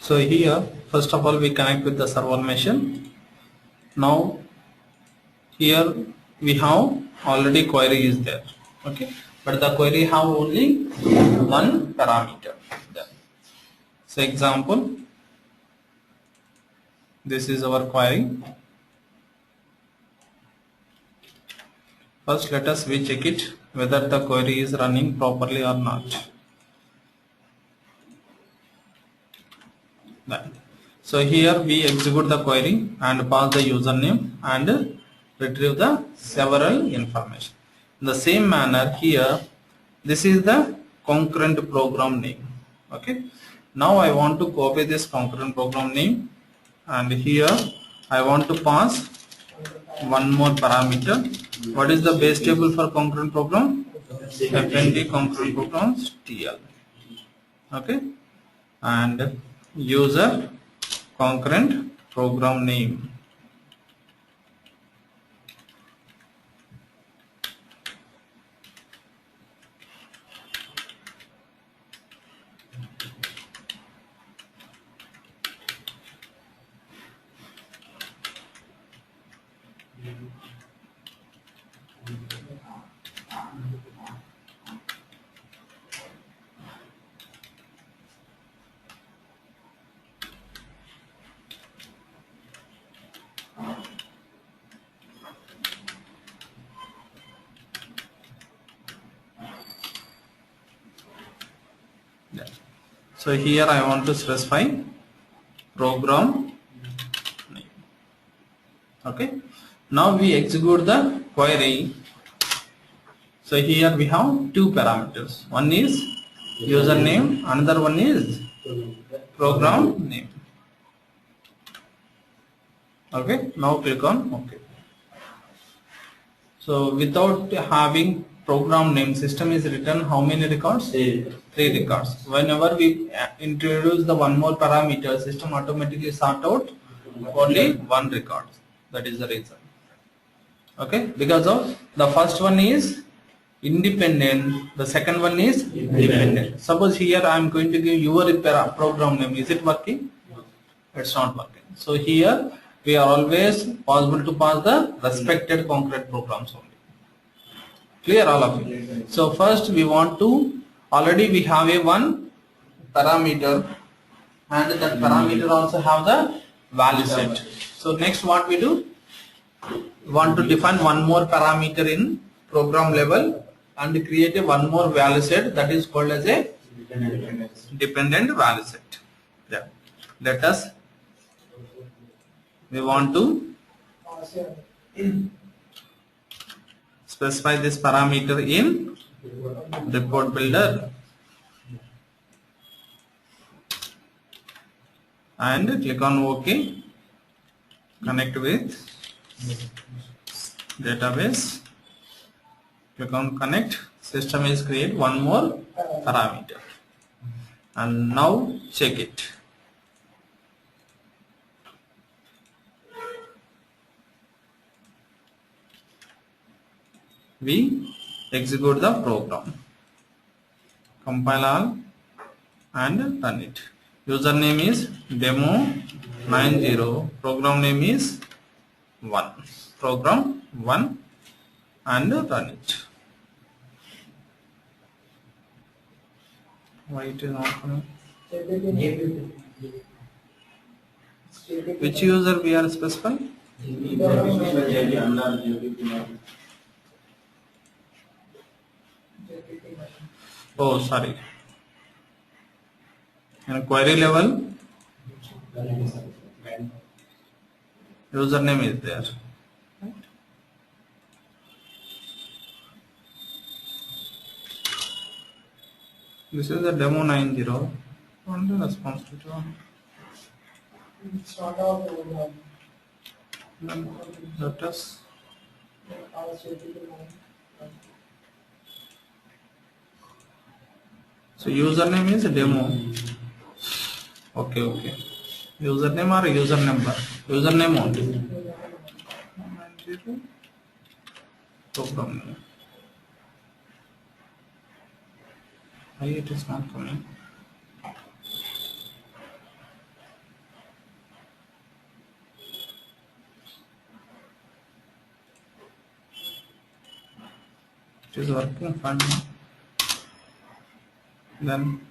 So here first of all we connect with the server machine. Now here we have already query is there, okay, but the query have only one parameter there. So example, this is our query. First let us check it whether the query is running properly or not. So here we execute the query and pass the username and retrieve the several information. In the same manner here, this is the concurrent program name. Okay. Now I want to copy this concurrent program name, and here I want to pass one more parameter. What is the base table for concurrent program? FND concurrent programs TL. Okay. And user concurrent program name. So here I want to specify program name. Okay. Now we execute the query. So here we have two parameters. One is username, another one is program name. Okay. Now click on OK. So without having program name, system is written how many records? 3 records. Whenever we introduce the one more parameter, system automatically sort out only one record. That is the reason. Okay, because of the first one is independent, the second one is dependent. Suppose here I am going to give your program name. Is it working? It's not working. So here we are always possible to pass the respected concrete programs only. Clear all of you? So first we want to, already we have a one parameter, and that parameter also have the value set. So next what we do? We want to define one more parameter in program level and create a one more value set, that is called as a dependent value set. Yeah. Let us, we want to specify this parameter in report builder and click on OK. Connect with database. Click on connect. System is create one more parameter, and now check it. We execute the program, compile all and run it. Username is demo90, program name is 1, program 1, and run it. Why it is not coming? Which user we are specifying? Oh, sorry. In query level, username is there. This is the demo90. And the response to it's not our program. let us. So username is demo. Okay, okay. Username or user number? Username only. Program name. Why it is not coming? It is working fine. Then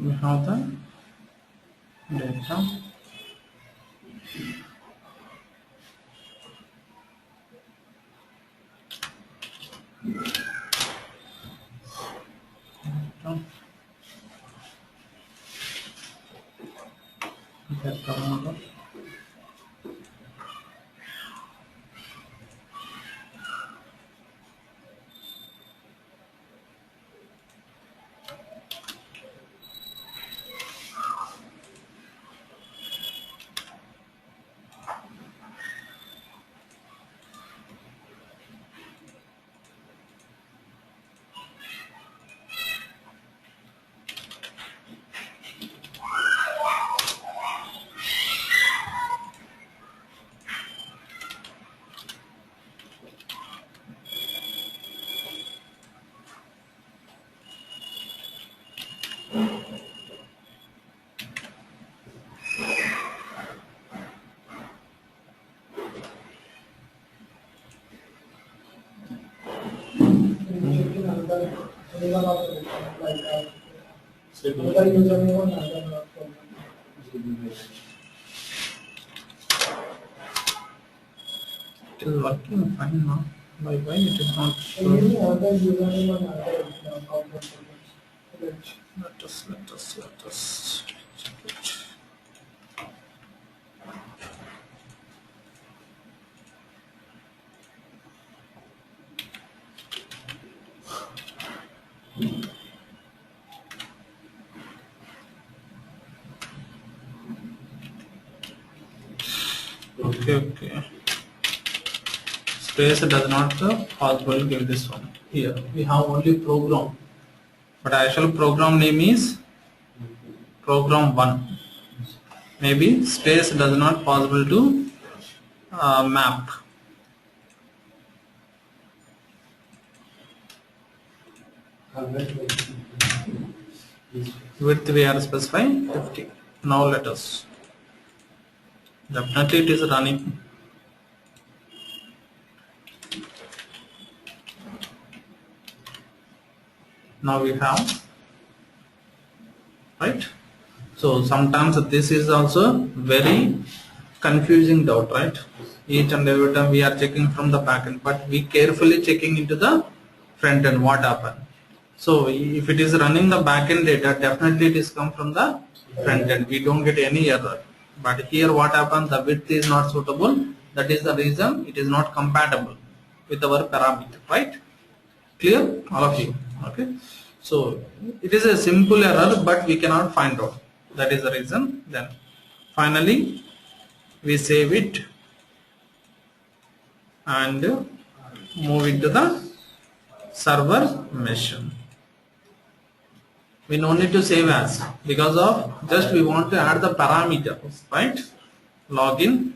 we have the data. It is working fine now. Why it is not showing? Let us check it. Okay. Space does not possible give this one. Here we have only program, but actual program name is program 1. Maybe space does not possible to map. Width we are specifying 50. Now let us. Definitely it is running. Now we have, right? So sometimes this is also very confusing doubt, right? Each and every time we are checking from the back end, but we carefully checking into the front end what happened. So if it is running the back end data, definitely it is come from the front end. We don't get any error. But here what happens, the width is not suitable. That is the reason it is not compatible with our parameter, right? Clear, all of you? Okay. So it is a simple error, but we cannot find out. That is the reason. Then finally we save it and move it to the server machine. We no need to save as, because of just we want to add the parameter, right? Login.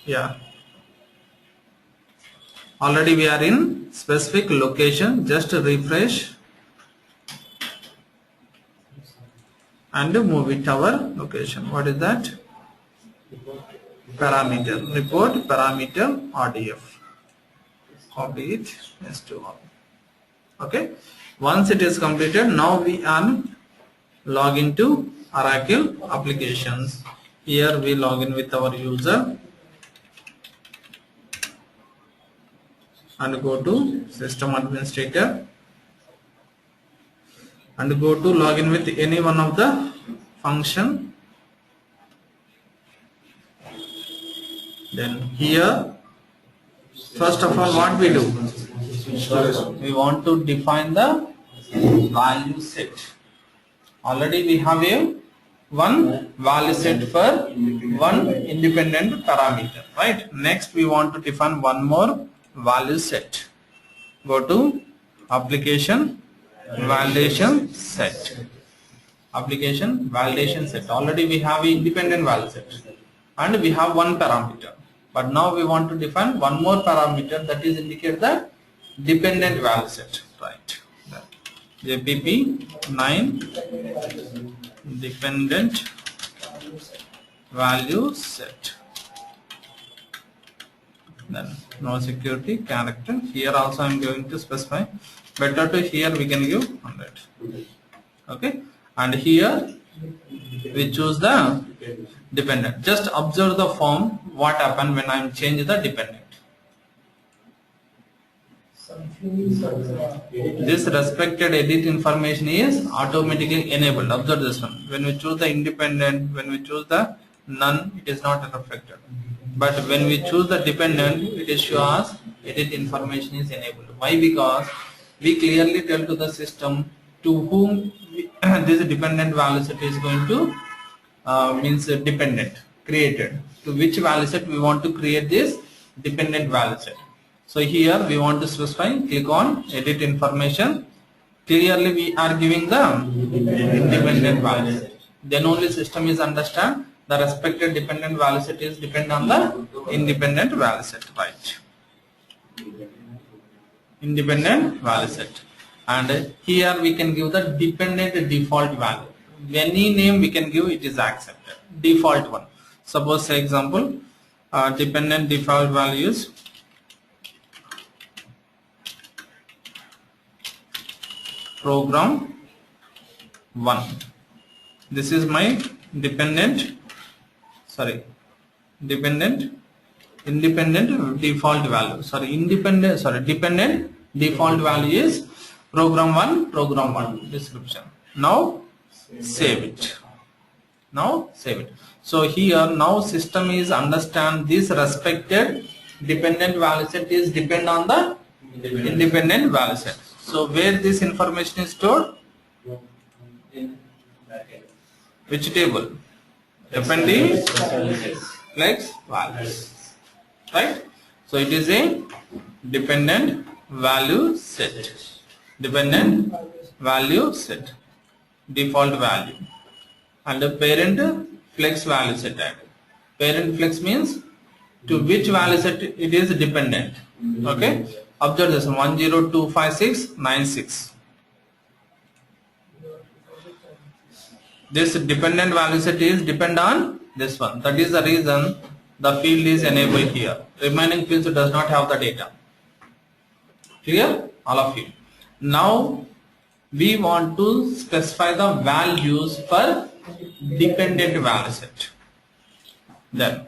Yeah. Already we are in specific location. Just refresh and move it our location. What is that? Parameter. Report parameter RDF. Copy it. S2. Okay. Once it is completed, now we are log into Oracle applications. Here we log in with our user and go to system administrator and go to login with any one of the function. Then here, first of all, what we do? We want to define the value set. Already we have a one value set for one independent parameter, right? Next we want to define one more value set. Go to application validation set. Application validation set. Already we have an independent value set and we have one parameter, but now we want to define one more parameter that is indicate the dependent value set, right? JPP 9 dependent value set. Then no security character. Here also I am going to specify. Better to here we can give 100. Okay, and here we choose the dependent. Just observe the form. What happened when I am change the dependent. This respected edit information is automatically enabled. Observe this one. When we choose the independent, when we choose the none, it is not reflected. But when we choose the dependent, it is shows edit information is enabled. Why? Because we clearly tell to the system to whom this dependent value set is going to means dependent created. To which value set we want to create this dependent value set. So here we want to specify, click on edit information. Clearly we are giving the independent value set. Then only system is understand the respected dependent value set is depend on the independent value set, right? Independent value set. And here we can give the dependent default value. Any name we can give, it is accepted. Default one. Suppose say example, dependent default values program 1. This is my independent default value. Dependent default value is program 1 description. Now save it. So here now system is understand this respected dependent value set is depend on the independent value set. So where this information is stored? Which table? Dependent flex values, right? So it is a dependent value set. Dependent value set, default value, and the parent flex value set added. Parent flex means to which value set it is dependent. Okay, observe this 1025696. This dependent value set is depend on this one. That is the reason the field is enabled here. Remaining fields does not have the data. Clear, all of you? Now we want to specify the values for dependent value set. Then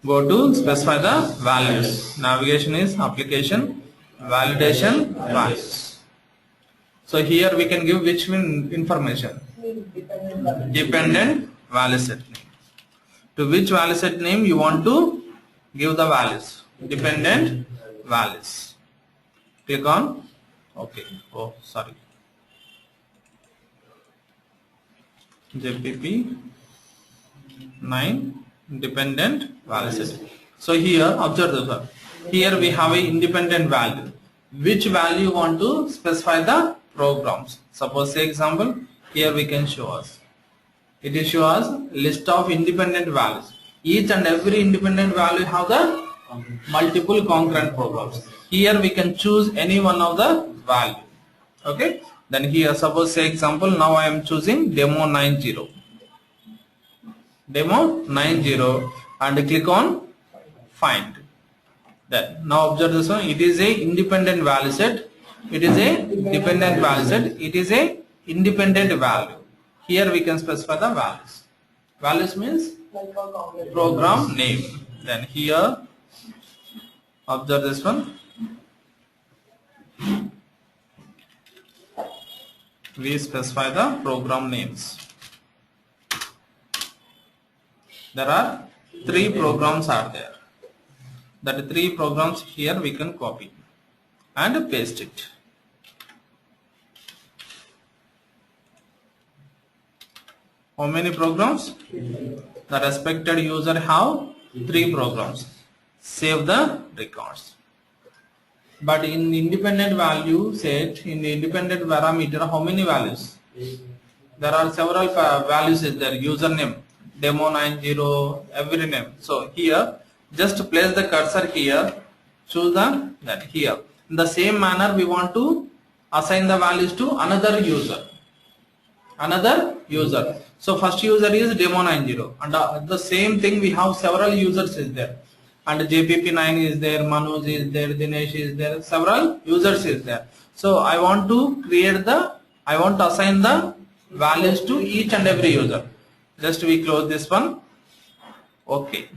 go to specify the values. Navigation is application validation values. So here we can give which information? Dependent value set name. To which value set name you want to give the values? Dependent values. Click on OK. Oh, sorry. JPP 9 dependent value set. So here observe this one. Here we have a independent value. Which value you want to specify the programs? Suppose say example, here we can show us. It is show us list of independent values. Each and every independent value have the multiple concurrent programs. Here we can choose any one of the value. Okay. Then here suppose say example, now I am choosing demo 90. Demo 90 and click on find. Then now observe this one. It is a independent value set. It is a dependent value set. It is a independent value. Here we can specify the values. Values means program name. Then here observe this one. we specify the program names. There are 3 programs are there. That 3 programs here we can copy and paste it. How many programs? The respected user have 3 programs. Save the records. But in independent value set, in the independent parameter, how many values? There are several values is there. Username, demo90, every name. So here, just place the cursor here, choose that here. In the same manner, we want to assign the values to another user. So first user is demo90, and the same thing we have several users is there. And JPP9 is there, Manoj is there, Dinesh is there, several users is there. So I want to assign the values to each and every user. Just we close this one. Okay.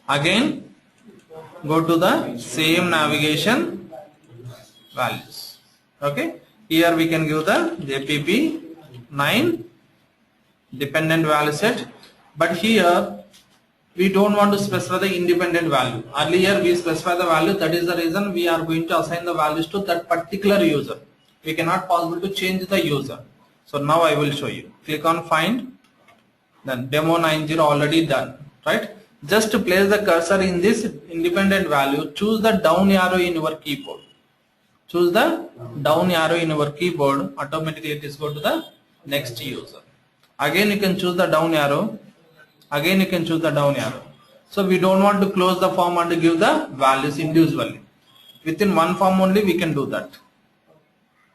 Again, go to the same navigation values. Okay. Here we can give the JPP9 dependent value set, but here we don't want to specify the independent value. Earlier we specify the value, that is the reason we are going to assign the values to that particular user. We cannot possible to change the user. So now I will show you. Click on find, then demo90 already done, right? Just to place the cursor in this independent value, choose the down arrow in your keyboard. Choose the down arrow in your keyboard, automatically it is go to the next user. Again you can choose the down arrow. Again you can choose the down arrow. So we don't want to close the form and give the values individually. Within one form only we can do that.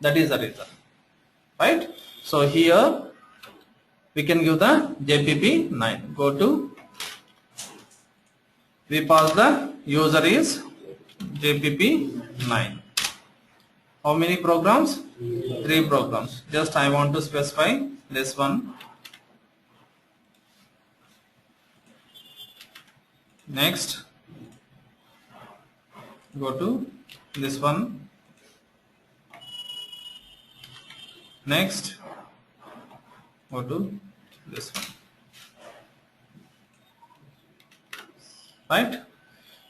That is the reason, right? So here we can give the JPP9. Go to, we pass the user is JPP9. How many programs? 3 programs. Just I want to specify this one. Next, go to this one. Next, go to this one. Right?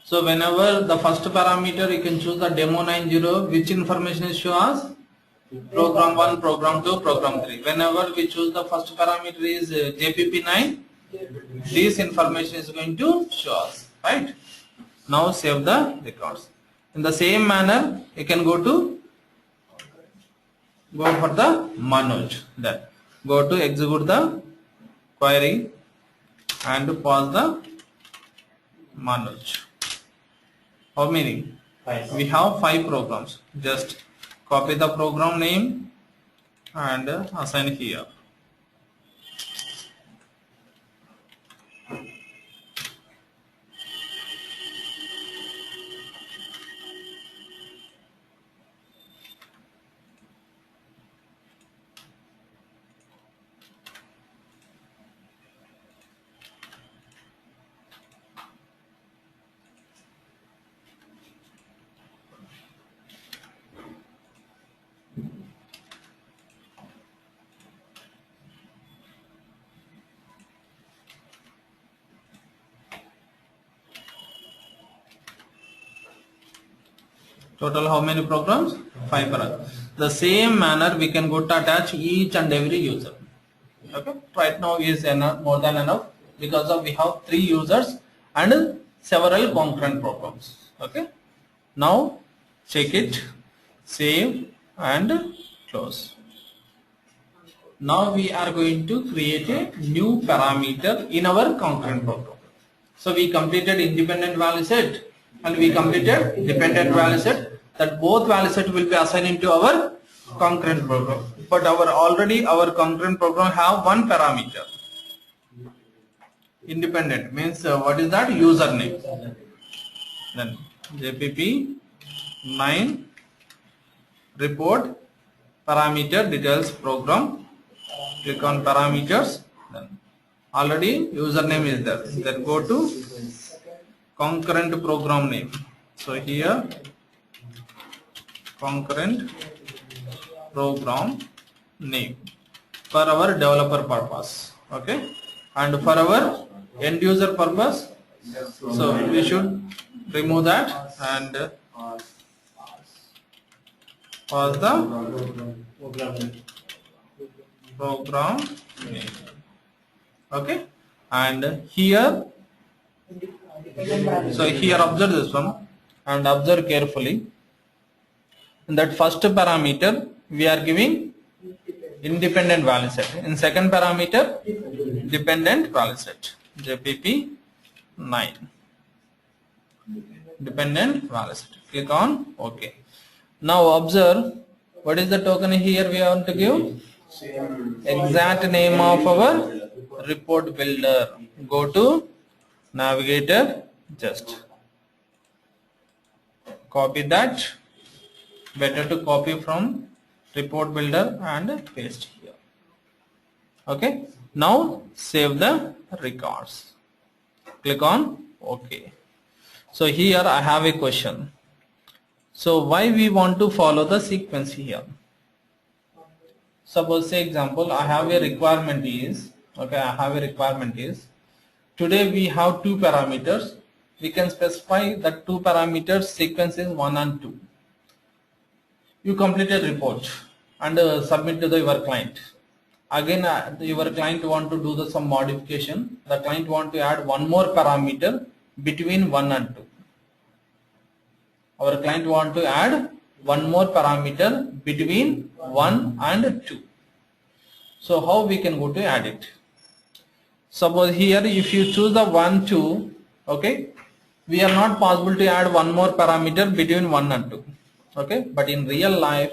So whenever the first parameter, you can choose the demo90, which information is show us? Program 1, program 2, program 3. Whenever we choose the first parameter is JPP9, this information is going to show us, right? Now save the records. In the same manner, you can go for the Manoj. Then go to execute the query and pause the Manoj. How many? 5. We have 5 programs. Just copy the program name and assign here. Total how many programs? 5 programs. The same manner we can go to attach each and every user. Okay. Right now is enough, more than enough, because of we have 3 users and several concurrent programs. Okay. Now check it, save and close. Now we are going to create a new parameter in our concurrent program. So we completed independent value set and we completed dependent value set. That both value set will be assigned into our concurrent program. But our concurrent program have one parameter. Independent means what is that? Username. Then JPP9 report parameter details program. Click on parameters. Then already username is there. Then go to concurrent program name. So here concurrent program name for our developer purpose. Okay, and for our end user purpose, so we should remove that and pass the program name. Okay, and here, so here observe this one and observe carefully. In that first parameter we are giving independent value set. In second parameter, dependent value set. JPP 9. Dependent value set. Click on OK. Now observe what is the token here we want to give. Exact name of our report builder. Go to navigator, just copy that. Better to copy from report builder and paste here. Okay, now save the records. Click on OK. So here I have a question. So why we want to follow the sequence here? Suppose, say example, I have a requirement is, okay, I have a requirement is, today we have two parameters. We can specify that two parameters sequence is 1 and 2. You complete a report and submit to your client. Again, your client want to do some modification. The client want to add one more parameter between 1 and 2. Our client want to add one more parameter between 1 and 2. So how we can go to add it? Suppose here if you choose the 1, 2, okay, we are not possible to add one more parameter between 1 and 2. Okay, but in real life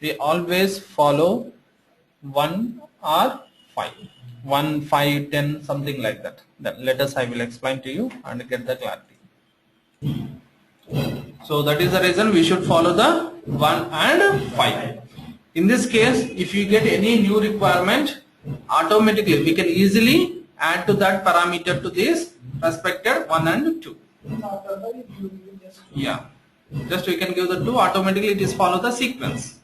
we always follow 1 or 5, 1, 5, 10, something like that. Then let us, I will explain to you and get the clarity. So that is the reason we should follow the 1 and 5. In this case, if you get any new requirement, automatically we can easily add to that parameter to this respected 1 and 2. Yeah. Just we can give the 2, automatically it is follow the sequence.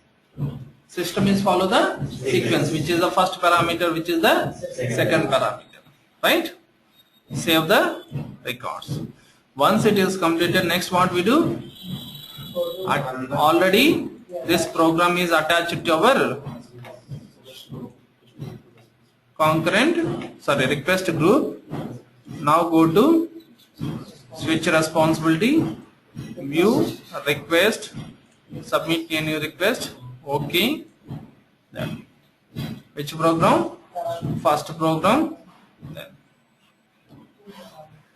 System is follow the sequence, which is the first parameter, which is the second parameter. Right? Save the records. Once it is completed, next what we do? Already this program is attached to our request group. Now go to switch responsibility, view request, submit a new request. Okay. Then which program? First program. Then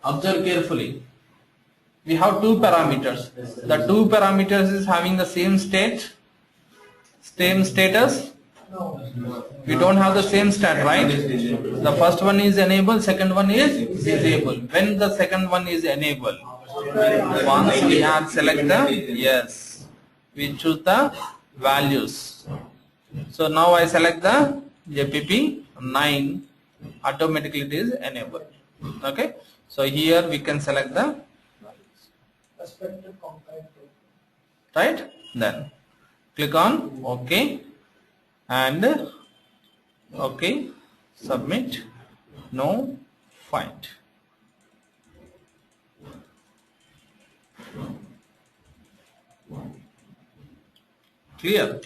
observe carefully. We have two parameters. The two parameters is having the same state, same status. We don't have the same stat, right? The first one is enable, second one is disable. When the second one is enable, once we have select the, yes, we choose the values. So now I select the JPP 9, automatically it is enabled. Okay, so here we can select the right, then click on OK and OK, submit, no, find. Clear?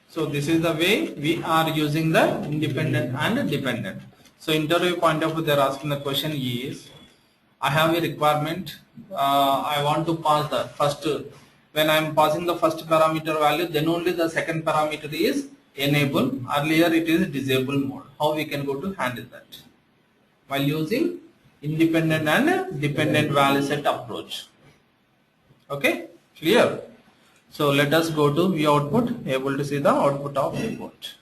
So this is the way we are using the independent and dependent. So interview point of view, they are asking the question is, I have a requirement, I want to pass the first, when I am passing the first parameter value, then only the second parameter is enable. Earlier it is disable mode. How we can go to handle that? While using independent and dependent value set approach. Okay, clear? So let us go to view output, able to see the output of report.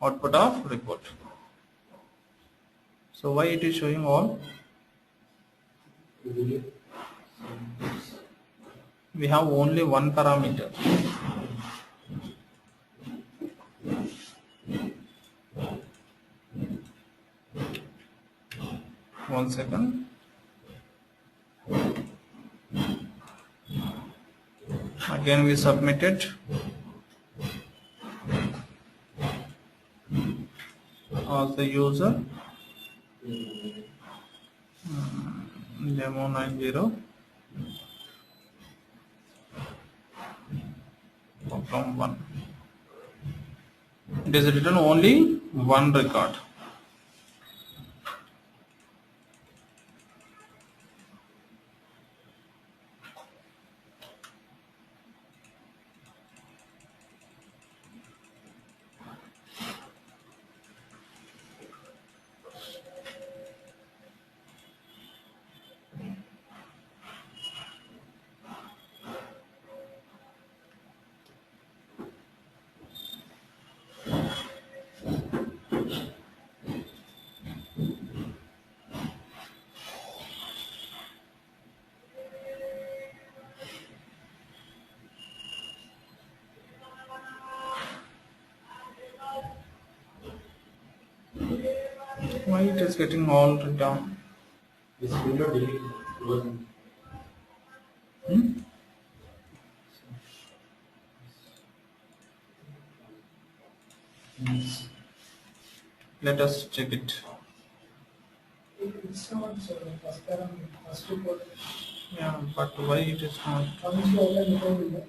Output of report. So why it is showing all? We have only one parameter. One second. Again we submit it. as the user demo 90 program 1. It is written only one record. Why it is getting all down? This window delete closing. Yes. Let us check it. It's not first parameter, first report. Yeah, but why it is not? Once you open the window,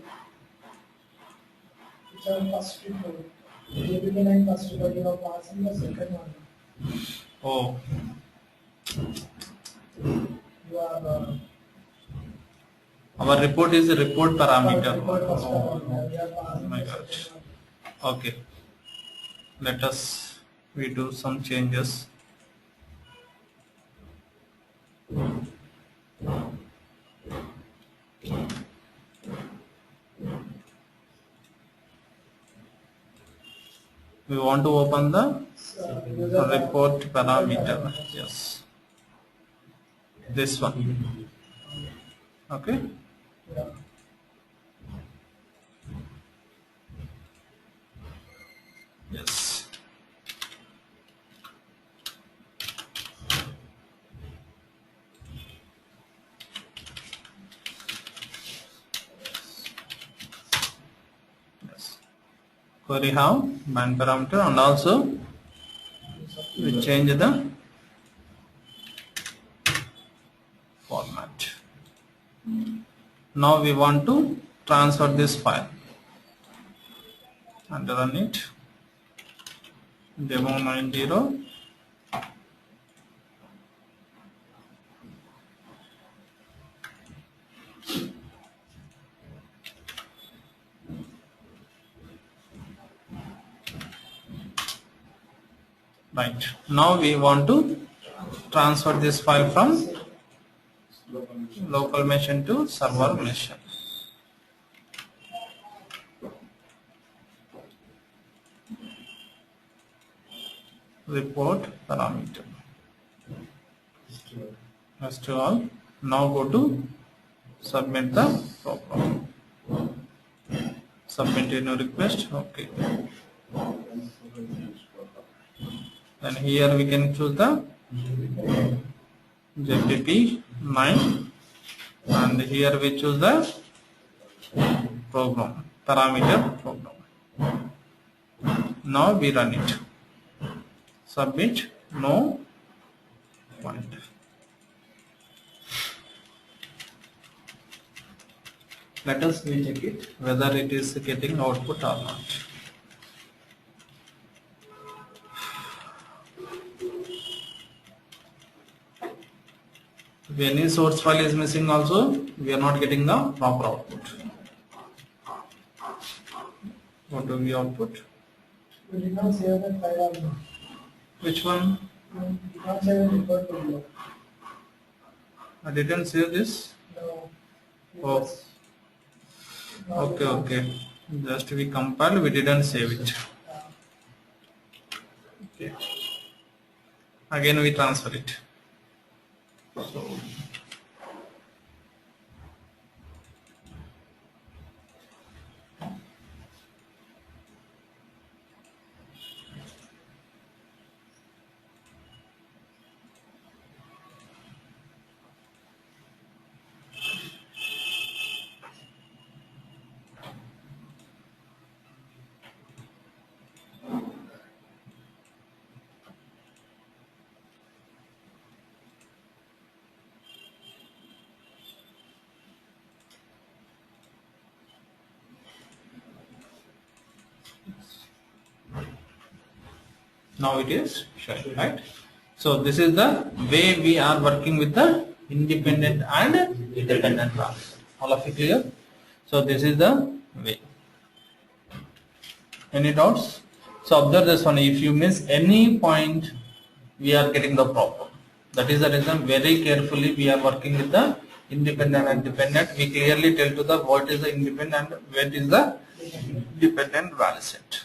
it's on first report. You begin and first report, you are passing the second one. Oh, You are our report is a report parameter. report first Oh, parameter. You are passing my the God. second one. Okay. Let us we do some changes. We want to open the User report parameter. Yes, this one. Okay. Yeah. Yes. Yes. Query have man parameter, and also we change the format. Now we want to transfer this file and run it. Demo 90. Right. Now we want to transfer this file from local machine to server machine. Report parameter. As to all. Now go to submit the program. Submit a new request. Okay. Then here we can choose the JPP 9, and here we choose the program parameter program. Now we run it. Submit. No point. Let us check it whether it is getting output or not. If any source file is missing also, we are not getting the proper output. What do we output? You did not save that file also. Which one? You did not save the report window. I didn't save this. No. Oh, okay, okay. Just we compiled, we didn't save it. Okay. Again we transfer it. So Now it is showing, right? So this is the way we are working with the independent and dependent variable. All of you clear? So this is the way. Any doubts? So observe this one. If you miss any point, we are getting the problem. That is the reason very carefully we are working with the independent and dependent. We clearly tell to the what is the independent and what is the dependent value set.